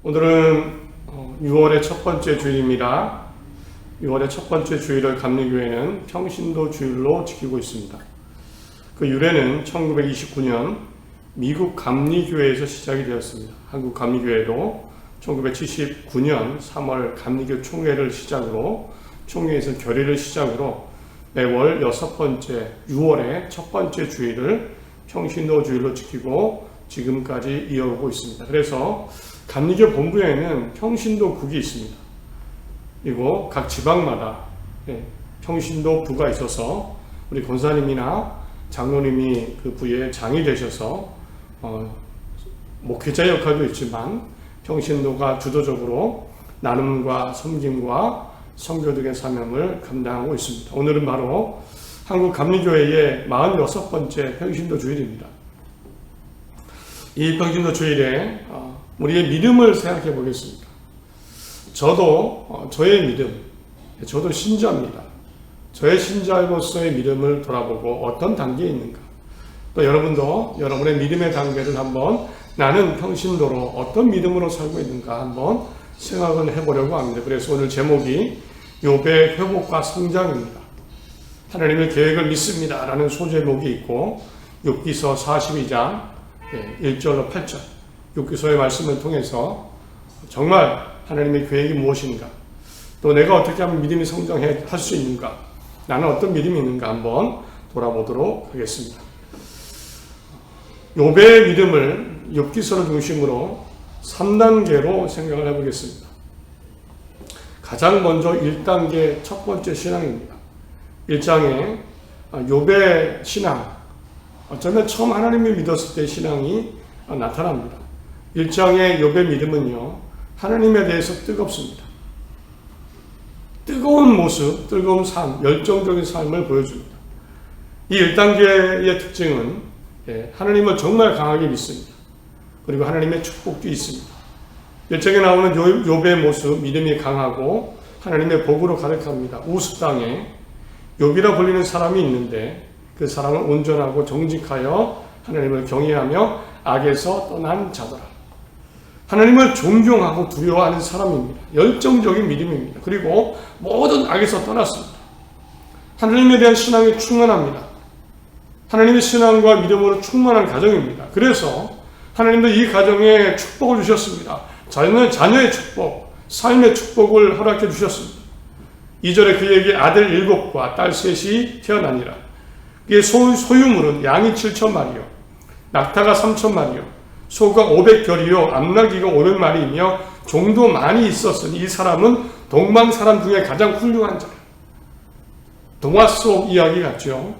오늘은 6월의 첫 번째 주일입니다. 6월의 첫 번째 주일을 감리교회는 평신도 주일로 지키고 있습니다. 그 유래는 1929년 미국 감리교회에서 시작이 되었습니다. 한국 감리교회도 1979년 3월 감리교 총회를 시작으로 총회에서 결의를 시작으로 매월 6번째 6월의 첫 번째 주일을 평신도 주일로 지키고 지금까지 이어오고 있습니다. 그래서 감리교 본부에는 평신도국이 있습니다. 그리고 각 지방마다 평신도 부가 있어서 우리 권사님이나 장로님이 그 부에 장이 되셔서 목회자 역할도 있지만 평신도가 주도적으로 나눔과 섬김과 선교 등의 사명을 감당하고 있습니다. 오늘은 바로 한국 감리교회의 46번째 평신도 주일입니다. 이 평신도 주일에 우리의 믿음을 생각해 보겠습니다. 저도 저의 믿음, 저도 신자입니다. 저의 신자로서의 믿음을 돌아보고 어떤 단계에 있는가, 또 여러분도 여러분의 믿음의 단계를 한번 나는 평신도로 어떤 믿음으로 살고 있는가 한번 생각을 해보려고 합니다. 그래서 오늘 제목이 욥의 회복과 성장입니다. 하나님의 계획을 믿습니다 라는 소제목이 있고 욥기서 42장 1절로 8절 욥기서의 말씀을 통해서 정말 하나님의 계획이 무엇인가, 또 내가 어떻게 하면 믿음이 성장할 수 있는가, 나는 어떤 믿음이 있는가 한번 돌아보도록 하겠습니다. 욥의 믿음을 욥기서를 중심으로 3단계로 생각을 해보겠습니다. 가장 먼저 1단계 첫 번째 신앙입니다. 1장에 욥의 신앙, 어쩌면 처음 하나님을 믿었을 때 신앙이 나타납니다. 1장의 욥의 믿음은요, 하나님에 대해서 뜨겁습니다. 뜨거운 모습, 뜨거운 삶, 열정적인 삶을 보여줍니다. 이 1단계의 특징은 하나님을 정말 강하게 믿습니다. 그리고 하나님의 축복도 있습니다. 1장에 나오는 욥의 모습, 믿음이 강하고 하나님의 복으로 가득합니다. 우스 땅에 욥이라 불리는 사람이 있는데 그 사람은 온전하고 정직하여 하나님을 경외하며 악에서 떠난 자더라. 하나님을 존경하고 두려워하는 사람입니다. 열정적인 믿음입니다. 그리고 모든 악에서 떠났습니다. 하나님에 대한 신앙이 충만합니다. 하나님의 신앙과 믿음으로 충만한 가정입니다. 그래서 하나님도 이 가정에 축복을 주셨습니다. 자녀의 축복, 삶의 축복을 허락해 주셨습니다. 2절에 그에게 아들 7과 딸 3이 태어나니라. 그의 소유물은 양이 7,000마리요, 낙타가 3,000마리요, 소가 500결이요, 암나귀가 500마리이며 종도 많이 있었으니 이 사람은 동방 사람 중에 가장 훌륭한 자라. 동화 속 이야기 같죠.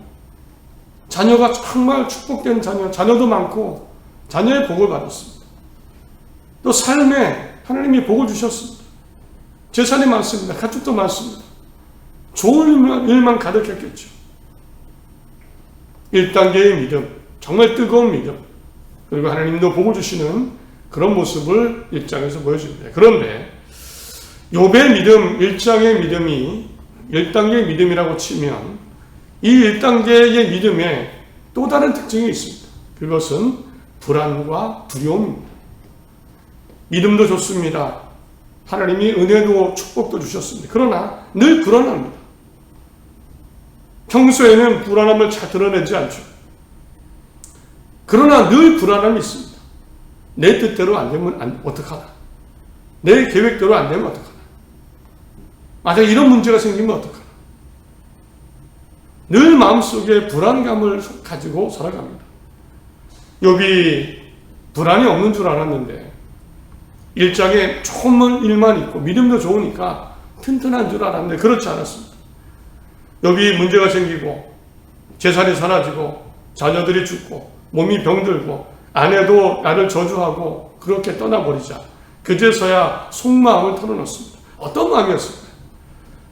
자녀가 정말 축복된 자녀도 많고 자녀의 복을 받았습니다. 또 삶에 하나님이 복을 주셨습니다. 재산이 많습니다. 가축도 많습니다. 좋은 일만 가득했겠죠. 1단계의 믿음, 정말 뜨거운 믿음, 그리고 하나님도 복을 주시는 그런 모습을 1장에서 보여줍니다. 그런데 욥의 믿음, 1장의 믿음이 1단계의 믿음이라고 치면 이 1단계의 믿음에 또 다른 특징이 있습니다. 그것은 불안과 두려움입니다. 믿음도 좋습니다. 하나님이 은혜도 축복도 주셨습니다. 그러나 늘 불안합니다. 평소에는 불안함을 잘 드러내지 않죠. 그러나 늘 불안함이 있습니다. 내 뜻대로 안 되면 어떡하나? 내 계획대로 안 되면 어떡하나? 만약 이런 문제가 생기면 어떡하나? 늘 마음속에 불안감을 가지고 살아갑니다. 욥이 불안이 없는 줄 알았는데 1장에 좋은 일만 있고 믿음도 좋으니까 튼튼한 줄 알았는데 그렇지 않았습니다. 욥이 문제가 생기고 재산이 사라지고 자녀들이 죽고 몸이 병들고 아내도 나를 저주하고 그렇게 떠나버리자 그제서야 속마음을 털어놓습니다. 어떤 마음이었을까요?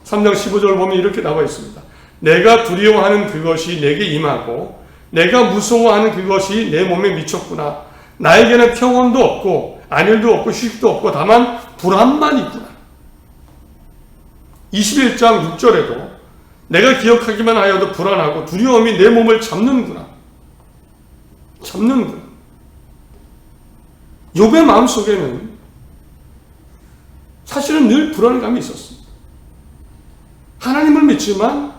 3장 15절 보면 이렇게 나와 있습니다. 내가 두려워하는 그것이 내게 임하고 내가 무서워하는 그것이 내 몸에 미쳤구나. 나에게는 평온도 없고 안일도 없고 휴식도 없고 다만 불안만 있구나. 21장 6절에도 내가 기억하기만 하여도 불안하고 두려움이 내 몸을 잡는구나. 욥의 마음속에는 사실은 늘 불안감이 있었습니다. 하나님을 믿지만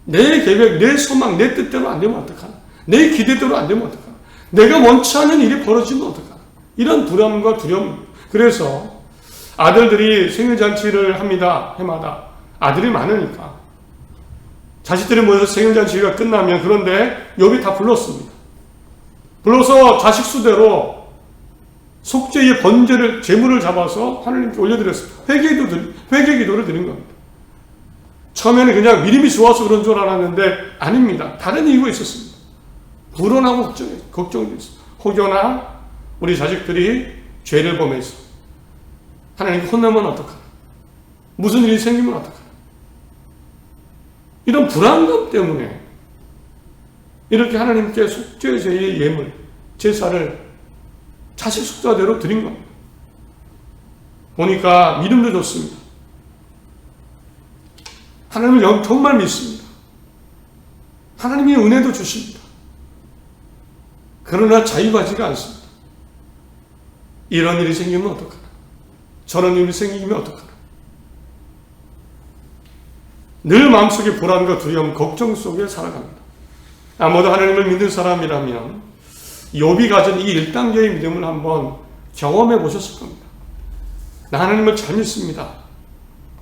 내 계획, 내 소망, 내 뜻대로 안 되면 어떡하나? 내 기대대로 안 되면 어떡하나? 내가 원치 않는 일이 벌어지면 어떡하나? 이런 불안과 두려움. 그래서 아들들이 생일잔치를 합니다. 해마다. 아들이 많으니까. 자식들이 모여서 생일잔치가 끝나면, 그런데 욥이 다 불렀습니다. 불러서 자식 수대로 속죄의 번제를, 제물을 잡아서 하나님께 올려드렸습니다. 회개 기도를 드린 겁니다. 처음에는 그냥 믿음이 좋아서 그런 줄 알았는데 아닙니다. 다른 이유가 있었습니다. 불안하고 걱정이 있습니다. 혹여나 우리 자식들이 죄를 범해서 하나님께 혼나면 어떡하나? 무슨 일이 생기면 어떡하나? 이런 불안감 때문에 이렇게 하나님께 속죄제의 예물, 제사를 자식 숫자대로 드린 겁니다. 보니까 믿음도 좋습니다. 하나님을 정말 믿습니다. 하나님이 은혜도 주십니다. 그러나 자유하지가 않습니다. 이런 일이 생기면 어떡하나? 저런 일이 생기면 어떡하나? 늘 마음속에 불안과 두려움, 걱정 속에 살아갑니다. 아무도 하나님을 믿는 사람이라면 욥이 가진 이 1단계의 믿음을 한번 경험해 보셨을 겁니다. 나 하나님을 잘 믿습니다.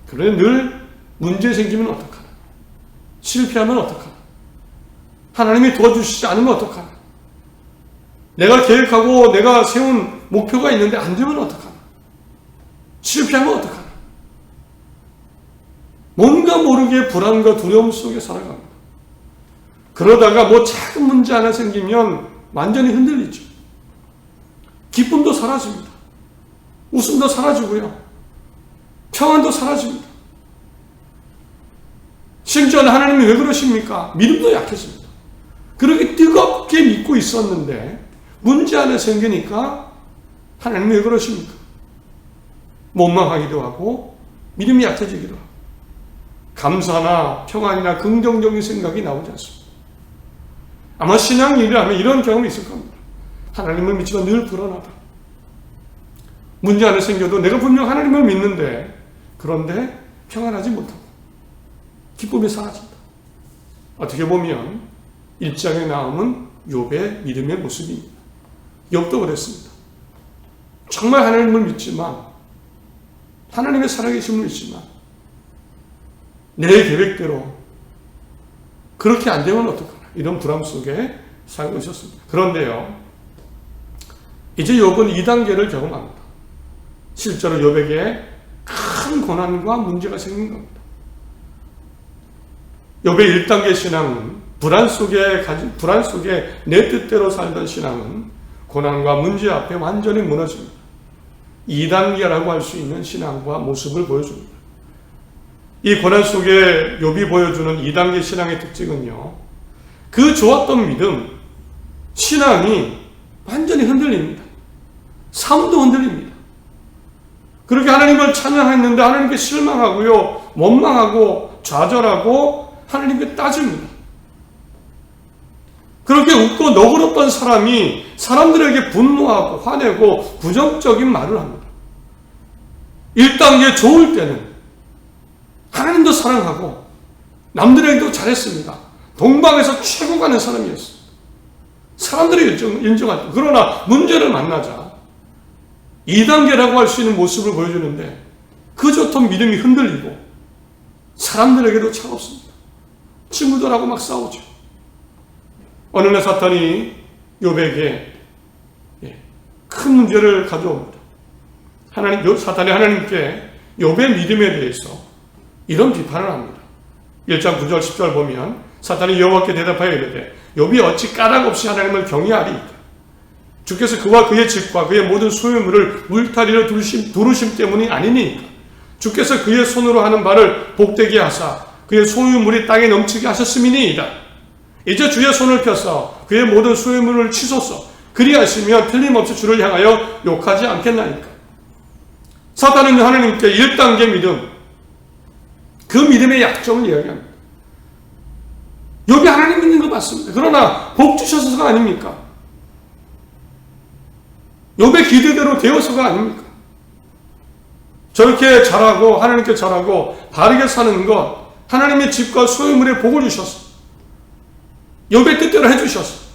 그런데 늘 문제 생기면 어떡하나? 실패하면 어떡하나? 하나님이 도와주시지 않으면 어떡하나? 내가 계획하고 내가 세운 목표가 있는데 안 되면 어떡하나? 실패하면 어떡하나? 뭔가 모르게 불안과 두려움 속에 살아갑니다. 그러다가 뭐 작은 문제 하나 생기면 완전히 흔들리죠. 기쁨도 사라집니다. 웃음도 사라지고요. 평안도 사라집니다. 심지어는 하나님이 왜 그러십니까? 믿음도 약해집니다. 그렇게 뜨겁게 믿고 있었는데 문제 하나 생기니까 하나님이 왜 그러십니까? 원망하기도 하고 믿음이 약해지기도 하고 감사나 평안이나 긍정적인 생각이 나오지 않습니다. 아마 신앙 일을 하면 이런 경험이 있을 겁니다. 하나님을 믿지만 늘 불안하다. 문제 하나 생겨도 내가 분명 하나님을 믿는데 그런데 평안하지 못하고 기쁨이 사라진다. 어떻게 보면 1장에 나오는 욥의 믿음의 모습입니다. 욥도 그랬습니다. 정말 하나님을 믿지만 하나님의 살아계심을 믿지만 내 계획대로 그렇게 안 되면 어떡하나 이런 불안 속에 살고 있었습니다. 그런데요 이제 욥은 2단계를 경험합니다. 실제로 욥에게 큰 고난과 문제가 생긴 겁니다. 욥의 1단계 신앙은 불안 속에 내 뜻대로 살던 신앙은 고난과 문제 앞에 완전히 무너집니다. 2단계라고 할 수 있는 신앙과 모습을 보여줍니다. 이 고난 속에 욥이 보여주는 2단계 신앙의 특징은요. 그 좋았던 믿음, 신앙이 완전히 흔들립니다. 삶도 흔들립니다. 그렇게 하나님을 찬양했는데 하나님께 실망하고요. 원망하고 좌절하고 하나님께 따집니다. 그렇게 웃고 너그럽던 사람이 사람들에게 분노하고 화내고 부정적인 말을 합니다. 1단계 좋을 때는 하나님도 사랑하고 남들에게도 잘했습니다. 동방에서 최고 가는 사람이었어요. 사람들이 인정할 때. 그러나 문제를 만나자 2단계라고 할 수 있는 모습을 보여주는데 그 좋던 믿음이 흔들리고 사람들에게도 차갑습니다. 친구들하고 막 싸우죠. 어느 날 사탄이 욥에게 큰 문제를 가져옵니다. 사탄이 하나님께 욥의 믿음에 대해서 이런 비판을 합니다. 1장 9절 10절 보면 사탄이 여호와께 대답하여 이르되 욥이 어찌 까닭 없이 하나님을 경외하리이까? 주께서 그와 그의 집과 그의 모든 소유물을 물타리로 두르심 때문이 아니니까. 주께서 그의 손으로 하는 바를 복되게 하사 그의 소유물이 땅에 넘치게 하셨음이니이다. 이제 주의 손을 펴서 그의 모든 소유물을 치소서. 그리하시면 틀림없이 주를 향하여 욕하지 않겠나이까. 사탄은 하나님께 1단계 믿음, 그 믿음의 약점을 이야기합니다. 욥이 하나님 믿는 거 맞습니다. 그러나 복 주셔서가 아닙니까? 욥의 기대대로 되어서가 아닙니까? 저렇게 잘하고 하나님께 잘하고 바르게 사는 것, 하나님의 집과 소유물에 복을 주셨어. 욥의 뜻대로 해주셨어.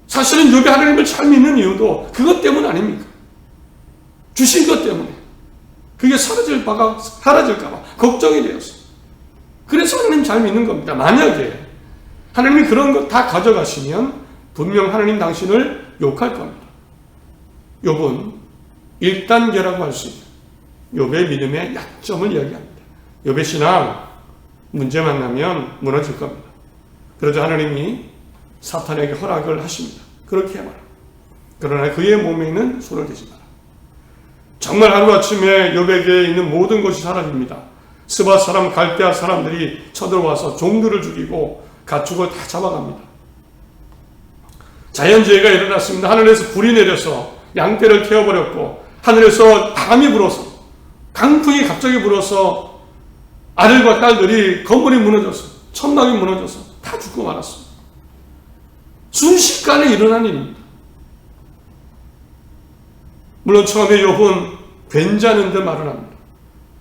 사실은 욥이 하나님을 잘 믿는 이유도 그것 때문 아닙니까? 주신 것 때문에. 그게 사라질까 봐 걱정이 되었어. 그래서 하나님 잘 믿는 겁니다. 만약에 하나님이 그런 것 다 가져가시면 분명 하나님 당신을 욕할 겁니다. 욥은 1단계라고 할 수 있는 욥의 믿음의 약점을 이야기합니다. 욥의 신앙 문제만 나면 무너질 겁니다. 그러자 하나님이 사탄에게 허락을 하십니다. 그렇게 해봐라. 그러나 그의 몸에는 손을 대지 마라. 정말 하루아침에 욥에게 있는 모든 것이 사라집니다. 스바 사람 갈대아 사람들이 쳐들어와서 종들을 죽이고 가축을 다 잡아갑니다. 자연재해가 일어났습니다. 하늘에서 불이 내려서 양떼를 태워버렸고, 하늘에서 바람이 불어서, 강풍이 갑자기 불어서 아들과 딸들이 건물이 무너져서, 천막이 무너져서 다 죽고 말았습니다. 순식간에 일어난 일입니다. 물론 처음에 욥은 괜찮은 듯 말을 합니다.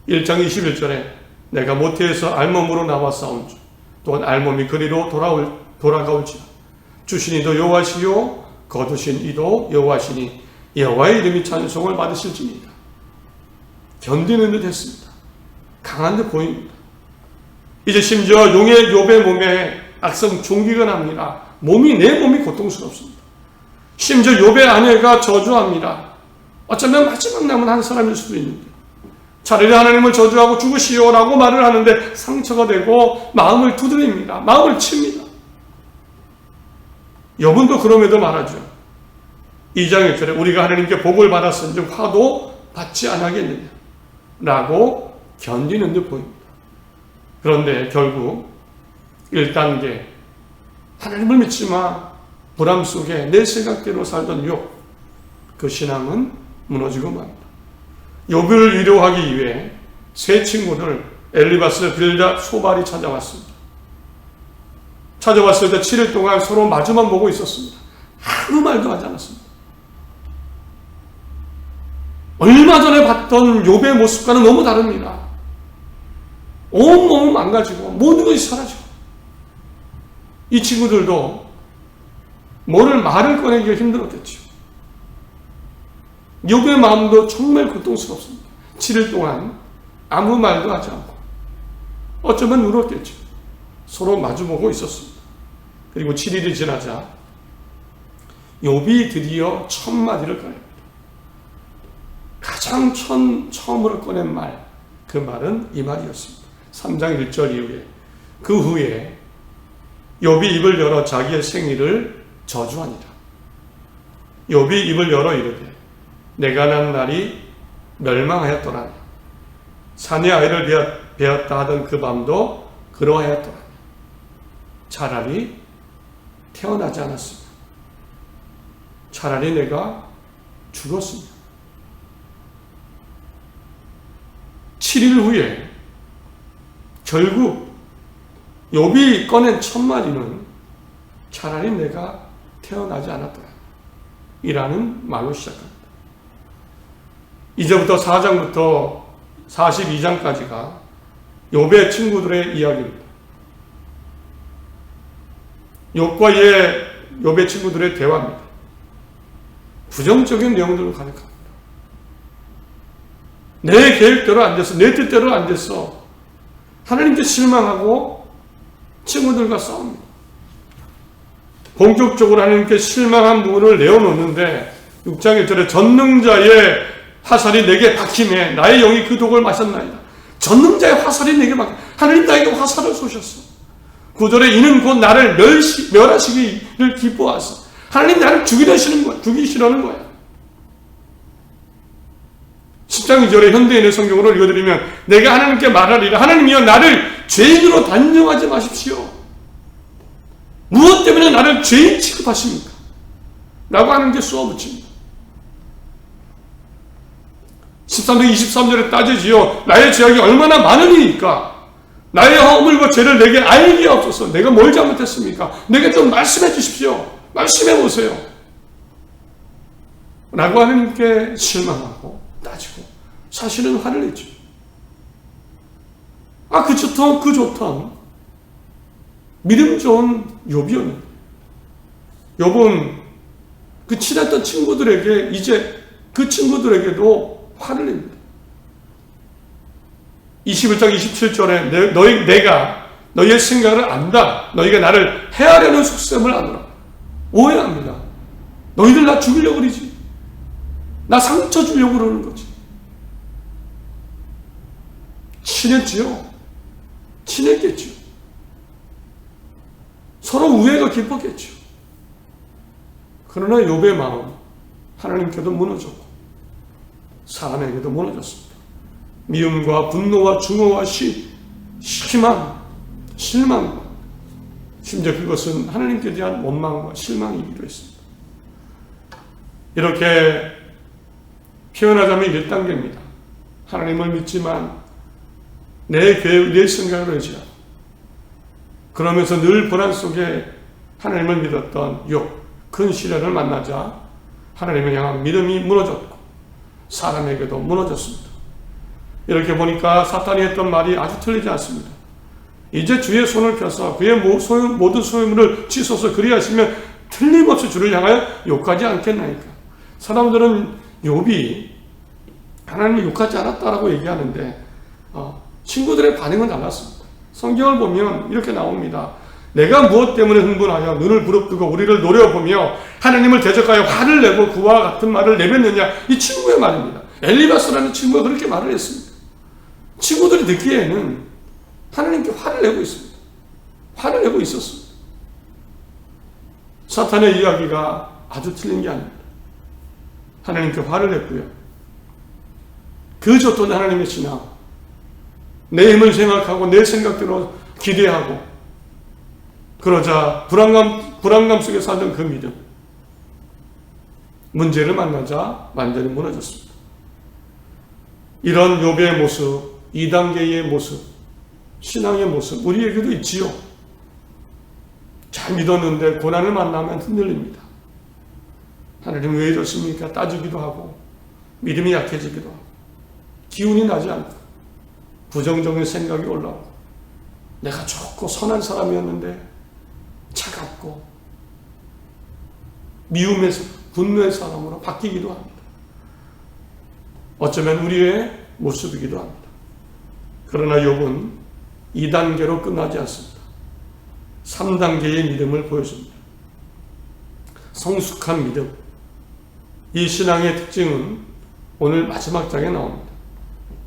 1장 21절에 내가 모태에서 알몸으로 나와 싸운즉 또한 알몸이 그리로 돌아가올지라 주신 이도 여호와시요 거두신 이도 여호와시니 여호와의 이름이 찬송을 받으실지니라. 견디는 듯 했습니다. 강한 듯 보입니다. 이제 심지어 용의 욥의 몸에 악성 종기가 납니다. 내 몸이 고통스럽습니다. 심지어 욥의 아내가 저주합니다. 어쩌면 마지막 남은 한 사람일 수도 있는데 차라리 하나님을 저주하고 죽으시오라고 말을 하는데 상처가 되고 마음을 두드립니다. 마음을 칩니다. 욥은 그럼에도 말하죠. 2장 1절에 우리가 하나님께 복을 받았은즉 화도 받지 않겠느냐 라고 견디는 듯 보입니다. 그런데 결국 1단계 하나님을 믿지 마 불안 속에 내 생각대로 살던 욥, 그 신앙은 무너지고 맙니다. 욥을 위로하기 위해 세 친구들 엘리바스, 빌닷, 소발이 찾아왔습니다. 찾아왔을 때 7일 동안 서로 마주만 보고 있었습니다. 아무 말도 하지 않았습니다. 얼마 전에 봤던 욥의 모습과는 너무 다릅니다. 온몸은 망가지고 모든 것이 사라지고 이 친구들도 말을 꺼내기가 힘들었겠죠. 욥의 마음도 정말 고통스럽습니다. 7일 동안 아무 말도 하지 않고 어쩌면 울었겠죠. 서로 마주보고 있었습니다. 그리고 7일이 지나자 욥이 드디어 첫 마디를 꺼냅니다. 가장 처음으로 꺼낸 말, 그 말은 이 말이었습니다. 3장 1절 이후에 그 후에 욥이 입을 열어 자기의 생일을 저주하니라. 욥이 입을 열어 이르되 내가 난 날이 멸망하였더라니 산의 아이를 베었다 하던 그 밤도 그러하였더라니 차라리 태어나지 않았으면 차라리 내가 죽었으면 7일 후에 결국 욥이 꺼낸 첫 마디는 차라리 내가 태어나지 않았더라 이라는 말로 시작합니다. 이제부터 4장부터 42장까지가 욥의 친구들의 이야기입니다. 욥과 욥의 친구들의 대화입니다. 부정적인 내용들로 가득합니다. 내 계획대로 안 됐어. 내 뜻대로 안 됐어. 하나님께 실망하고 친구들과 싸웁니다. 본격적으로 하나님께 실망한 부분을 내어놓는데 6장 1절에 전능자의 화살이 내게 박힘에 나의 영이 그 독을 마셨나이다. 전능자의 화살이 내게 박힘. 하나님 나에게 화살을 쏘셨어. 9절에 이는 곧 나를 멸하시기를 기뻐하소. 하나님 나를 죽이시려는 거야. 10장 2절에 현대인의 성경으로 읽어드리면 내가 하나님께 말하리라. 하나님이여 나를 죄인으로 단정하지 마십시오. 무엇 때문에 나를 죄인 취급하십니까? 라고 하나님께 쏘아붙입니다. 13장 23절에 따지지요. 나의 죄악이 얼마나 많으니까 나의 허물과 죄를 내게 알게 없어서 내가 뭘 잘못했습니까? 내게 좀 말씀해 주십시오. 말씀해 보세요. 라고 하나님께 실망하고 따지고 사실은 화를 냈죠. 그 좋던 믿음 좋은 욥이었는데 욥은 그 친했던 친구들에게 이제 그 친구들에게도 화를 냅니다. 21장 27절에 내가 너희의 생각을 안다. 너희가 나를 해하려는 속셈을 아노라. 오해합니다. 너희들 나 죽이려고 그러지. 나 상처 주려고 그러는 거지. 친했지요. 친했겠죠. 서로 우애가 깊었겠죠. 그러나 욥의 마음 하나님께도 무너졌고 사람에게도 무너졌습니다. 미움과 분노와 증오와 희망, 실망과 심지어 그것은 하나님께 대한 원망과 실망이기도 했습니다. 이렇게 표현하자면 1단계입니다. 하나님을 믿지만 내 계획, 내 생각을 의지하고 그러면서 늘 불안 속에 하나님을 믿었던 욥, 큰 시련을 만나자 하나님을 향한 믿음이 무너졌고 사람에게도 무너졌습니다. 이렇게 보니까 사탄이 했던 말이 아주 틀리지 않습니다. 이제 주의 손을 펴서 그의 모든 소유물을 치소서 그리하시면 틀림없이 주를 향하여 욕하지 않겠나이까. 사람들은 욥이 하나님을 욕하지 않았다라고 얘기하는데 친구들의 반응은 달랐습니다. 성경을 보면 이렇게 나옵니다. 내가 무엇 때문에 흥분하여 눈을 부릅뜨고 우리를 노려보며 하나님을 대적하여 화를 내고 그와 같은 말을 내뱉느냐. 이 친구의 말입니다. 엘리바스라는 친구가 그렇게 말을 했습니다. 친구들이 듣기에는 하나님께 화를 내고 있습니다. 화를 내고 있었습니다. 사탄의 이야기가 아주 틀린 게 아닙니다. 하나님께 화를 냈고요. 그 줬던 하나님의 신앙, 내 힘을 생각하고 내 생각대로 기대하고 그러자 불안감 속에 살던 그 믿음, 문제를 만나자 완전히 무너졌습니다. 이런 욥의 모습, 2단계의 모습, 신앙의 모습 우리에게도 있지요. 잘 믿었는데 고난을 만나면 흔들립니다. 하나님 왜 이러십니까? 따지기도 하고 믿음이 약해지기도 하고 기운이 나지 않고 부정적인 생각이 올라오고 내가 좋고 선한 사람이었는데 차갑고 미움에서 분노의 사람으로 바뀌기도 합니다. 어쩌면 우리의 모습이기도 합니다. 그러나 욥은 2단계로 끝나지 않습니다. 3단계의 믿음을 보여줍니다. 성숙한 믿음. 이 신앙의 특징은 오늘 마지막 장에 나옵니다.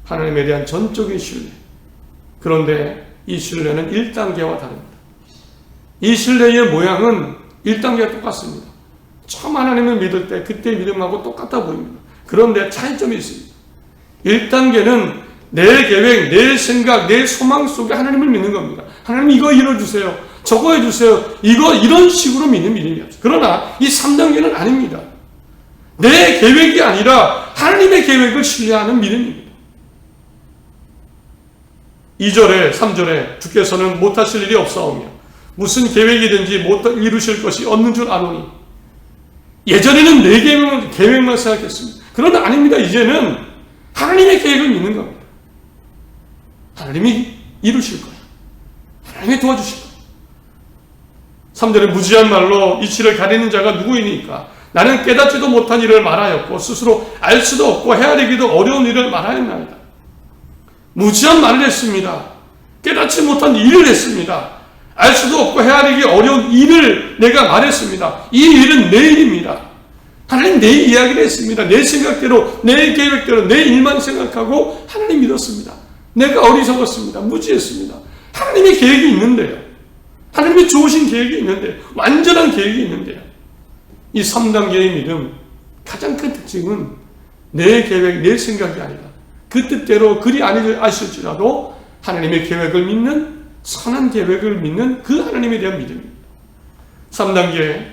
하나님에 대한 전적인 신뢰. 그런데 이 신뢰는 1단계와 다릅니다. 이 신뢰의 모양은 1단계와 똑같습니다. 처음 하나님을 믿을 때 그때의 믿음하고 똑같아 보입니다. 그런데 차이점이 있습니다. 1단계는 내 계획, 내 생각, 내 소망 속에 하나님을 믿는 겁니다. 하나님 이거 이뤄주세요. 저거 해주세요. 이런 식으로 믿는 믿음이에요. 그러나 이 3단계는 아닙니다. 내 계획이 아니라 하나님의 계획을 신뢰하는 믿음입니다. 2절에 3절에 주께서는 못하실 일이 없사오며 무슨 계획이든지 못 이루실 것이 없는 줄 아노니. 예전에는 내 계획만 생각했습니다. 그러나 아닙니다. 이제는 하나님의 계획을 믿는 겁니다. 하나님이 이루실 거예요. 하나님이 도와주실 거예요. 3절에 무지한 말로 이치를 가리는 자가 누구이니까 나는 깨닫지도 못한 일을 말하였고 스스로 알 수도 없고 헤아리기도 어려운 일을 말하였나이다. 무지한 말을 했습니다. 깨닫지 못한 일을 했습니다. 알 수도 없고 헤아리기 어려운 일을 내가 말했습니다. 이 일은 내 일입니다. 하나님 내 이야기를 했습니다. 내 생각대로 내 계획대로 내 일만 생각하고 하나님 믿었습니다. 내가 어리석었습니다. 무지했습니다. 하나님의 계획이 있는데요. 하나님이 좋으신 계획이 있는데 완전한 계획이 있는데요. 이 3단계의 믿음 가장 큰 특징은 내 계획, 내 생각이 아니라 그 뜻대로 그리 아니실지라도 하나님의 계획을 믿는 선한 계획을 믿는 그 하나님에 대한 믿음입니다. 3단계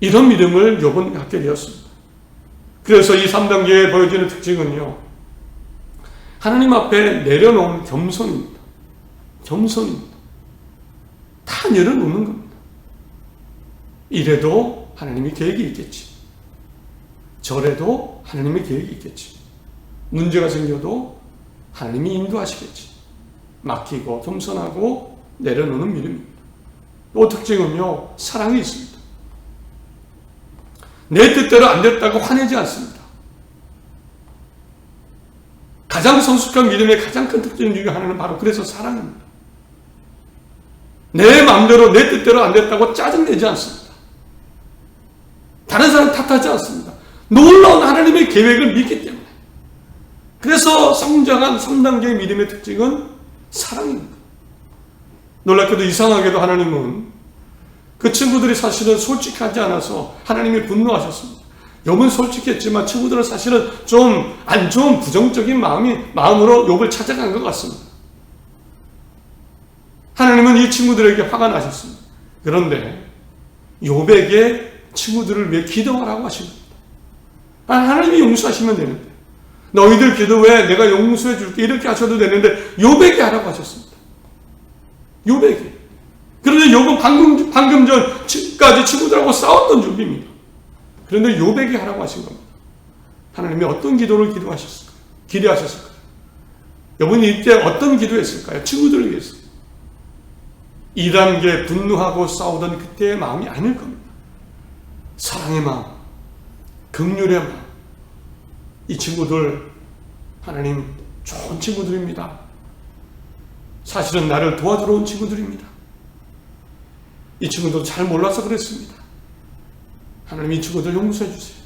이런 믿음을 욥은 갖게 되었습니다. 그래서 이 3단계에 보여지는 특징은요. 하나님 앞에 내려놓은 겸손입니다. 겸손입니다. 다 내려놓는 겁니다. 이래도 하나님이 계획이 있겠지. 저래도 하나님의 계획이 있겠지. 문제가 생겨도 하나님이 인도하시겠지. 맡기고 겸손하고 내려놓는 믿음입니다. 또 특징은요, 사랑이 있습니다. 내 뜻대로 안 됐다고 화내지 않습니다. 가장 성숙한 믿음의 가장 큰 특징 중에 하나는 바로 그래서 사랑입니다. 내 마음대로 내 뜻대로 안 됐다고 짜증내지 않습니다. 다른 사람 탓하지 않습니다. 놀라운 하나님의 계획을 믿기 때문에. 그래서 성장한 3단계의 믿음의 특징은 사랑입니다. 놀랍게도 이상하게도 하나님은 그 친구들이 사실은 솔직하지 않아서 하나님이 분노하셨습니다. 욥은 솔직했지만 친구들은 사실은 좀 안 좋은 부정적인 마음으로 욥을 찾아간 것 같습니다. 하나님은 이 친구들에게 화가 나셨습니다. 그런데 욥에게 친구들을 위해 기도하라고 하신 겁니다. 하나님이 용서하시면 되는데, 너희들 기도해 내가 용서해 줄게 이렇게 하셔도 되는데 욥에게 하라고 하셨습니다. 욥에게. 그런데 욥은 방금 전까지 친구들하고 싸웠던 욥입니다. 그런데 욥에게 하라고 하신 겁니다. 하나님이 어떤 기도를 기대하셨을까요? 욥은 이때 어떤 기도했을까요? 친구들을 위해서. 2단계 분노하고 싸우던 그때의 마음이 아닐 겁니다. 사랑의 마음, 긍휼의 마음. 이 친구들 하나님 좋은 친구들입니다. 사실은 나를 도와주러 온 친구들입니다. 이 친구도 잘 몰라서 그랬습니다. 하나님 이 친구들 용서해 주세요.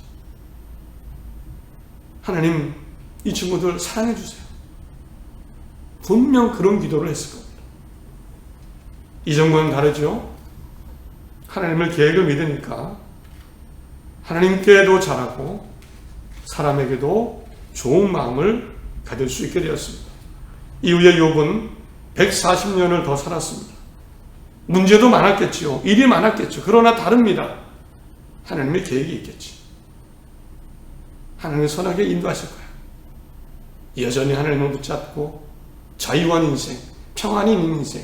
하나님 이 친구들 사랑해 주세요. 분명 그런 기도를 했을 겁니다. 이전과는 다르죠. 하나님의 계획을 믿으니까 하나님께도 잘하고 사람에게도 좋은 마음을 가질 수 있게 되었습니다. 이후에 욥은 140년을 더 살았습니다. 문제도 많았겠지요. 일이 많았겠죠. 그러나 다릅니다. 하나님의 계획이 있겠지. 하나님의 선하게 인도하실 거야. 여전히 하나님을 붙잡고 자유한 인생, 평안인 인생,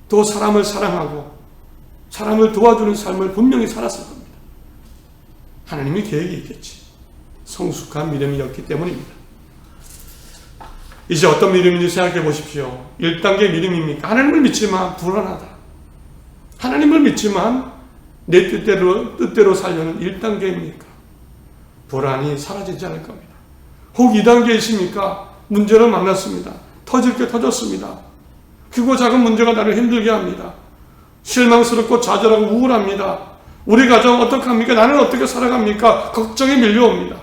또 사람을 사랑하고 사람을 도와주는 삶을 분명히 살았을 겁니다. 하나님의 계획이 있겠지. 성숙한 믿음이었기 때문입니다. 이제 어떤 믿음인지 생각해 보십시오. 1단계 믿음입니까? 하나님을 믿지만 불안하다. 하나님을 믿지만 내 뜻대로 살려는 1단계입니까? 불안이 사라지지 않을 겁니다. 혹 2단계이십니까? 문제를 만났습니다. 터질 게 터졌습니다. 크고 작은 문제가 나를 힘들게 합니다. 실망스럽고 좌절하고 우울합니다. 우리 가정 어떡합니까? 나는 어떻게 살아갑니까? 걱정이 밀려옵니다.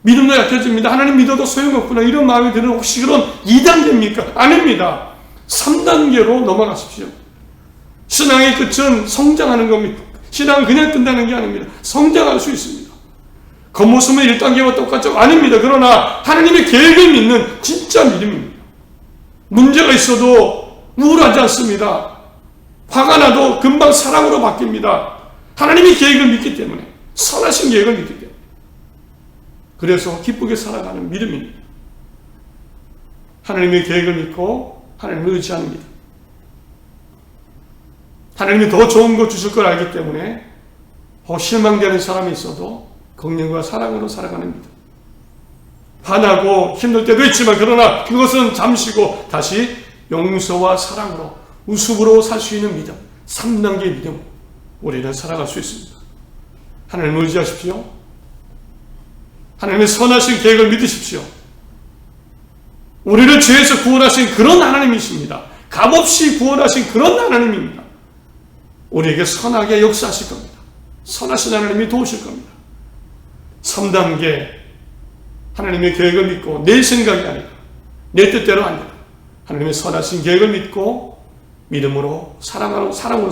믿음도 약해집니다. 하나님 믿어도 소용없구나. 이런 마음이 드는 혹시 그런 2단계입니까? 아닙니다. 3단계로 넘어가십시오. 신앙의 끝은 성장하는 겁니다. 신앙은 그냥 끝나는 게 아닙니다. 성장할 수 있습니다. 겉모습은 1단계와 똑같죠? 아닙니다. 그러나 하나님의 계획을 믿는 진짜 믿음입니다. 문제가 있어도 우울하지 않습니다. 화가 나도 금방 사랑으로 바뀝니다. 하나님의 계획을 믿기 때문에, 선하신 계획을 믿기 때문에. 그래서 기쁘게 살아가는 믿음입니다. 하나님의 계획을 믿고 하나님을 의지하는 믿음. 하나님이 더 좋은 거 주실 걸 알기 때문에 실망되는 사람이 있어도 긍휼과 사랑으로 살아가는 믿음. 화나고 힘들 때도 있지만 그러나 그것은 잠시고 다시 용서와 사랑으로 우습으로 살 수 있는 믿음. 3단계의 믿음. 우리는 살아갈 수 있습니다. 하나님을 의지하십시오. 하나님의 선하신 계획을 믿으십시오. 우리를 죄에서 구원하신 그런 하나님이십니다. 값없이 구원하신 그런 하나님입니다. 우리에게 선하게 역사하실 겁니다. 선하신 하나님이 도우실 겁니다. 3단계 하나님의 계획을 믿고 내 생각이 아니라 내 뜻대로 아니라 하나님의 선하신 계획을 믿고 믿음으로 사랑으로 사는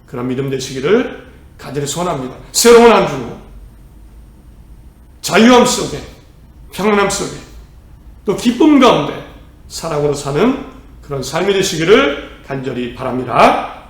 그런 믿음 되시기를 간절히 소원합니다. 새로운 한 주 자유함 속에 평안함 속에 또 기쁨 가운데 사랑으로 사는 그런 삶이 되시기를 간절히 바랍니다.